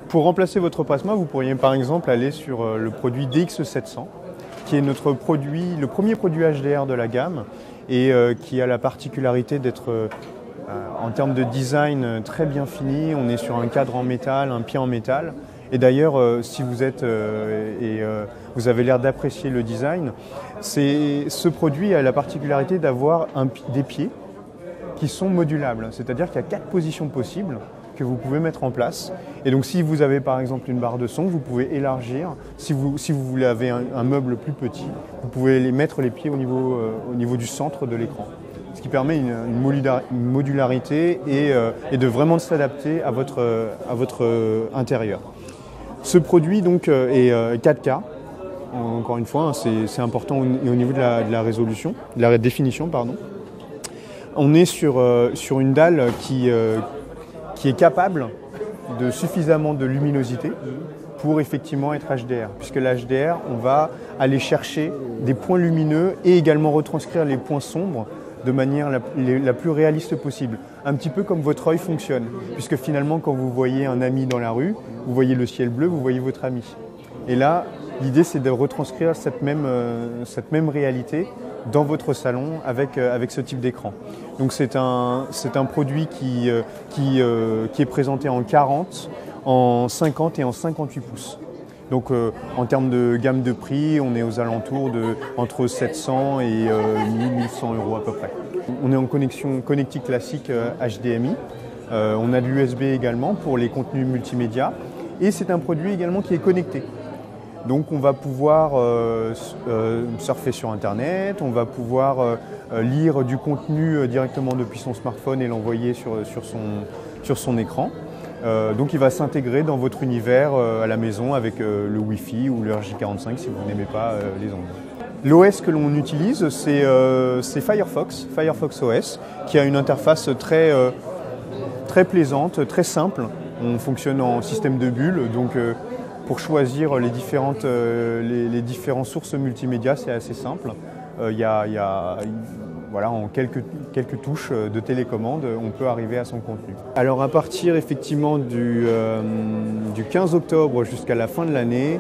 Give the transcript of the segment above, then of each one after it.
Pour remplacer votre plasma, vous pourriez par exemple aller sur le produit DX700, qui est notre produit, le premier produit HDR de la gamme et qui a la particularité d'être en termes de design très bien fini. On est sur un cadre en métal, un pied en métal. Et d'ailleurs, si vous êtes vous avez l'air d'apprécier le design, ce produit a la particularité d'avoir des pieds qui sont modulables. C'est-à-dire qu'il y a 4 positions possibles que vous pouvez mettre en place. Et donc si vous avez par exemple une barre de son, vous pouvez élargir. Si vous voulez avez un meuble plus petit, vous pouvez mettre les pieds au niveau du centre de l'écran. Ce qui permet une modularité et de vraiment s'adapter à votre intérieur. Ce produit donc est 4K. Encore une fois, c'est important au niveau de la résolution, de la définition, pardon. On est sur une dalle qui est capable de suffisamment de luminosité pour effectivement être HDR. Puisque l'HDR, on va aller chercher des points lumineux et également retranscrire les points sombres de manière la plus réaliste possible. Un petit peu comme votre œil fonctionne. Puisque finalement, quand vous voyez un ami dans la rue, vous voyez le ciel bleu, vous voyez votre ami. Et là, l'idée, c'est de retranscrire cette même réalité dans votre salon avec ce type d'écran. Donc c'est un produit qui est présenté en 40, en 50 et en 58 pouces. Donc en termes de gamme de prix, on est aux alentours de entre 700 et 1100 € à peu près. On est en connectique classique HDMI. On a de l'USB également pour les contenus multimédia. Et c'est un produit également qui est connecté. Donc on va pouvoir surfer sur Internet, on va pouvoir lire du contenu directement depuis son smartphone et l'envoyer sur son écran. Donc il va s'intégrer dans votre univers à la maison avec le Wi-Fi ou le RJ45 si vous n'aimez pas les ondes. L'OS que l'on utilise, c'est Firefox OS, qui a une interface très plaisante, très simple. On fonctionne en système de bulles, donc pour choisir les différentes sources multimédia, c'est assez simple. Voilà, en quelques touches de télécommande, on peut arriver à son contenu. Alors à partir effectivement du 15 octobre jusqu'à la fin de l'année,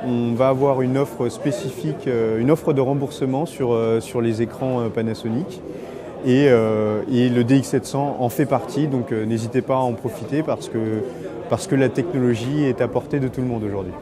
on va avoir une offre spécifique, une offre de remboursement sur les écrans Panasonic. Et le DX700 en fait partie, donc n'hésitez pas à en profiter parce que la technologie est à portée de tout le monde aujourd'hui.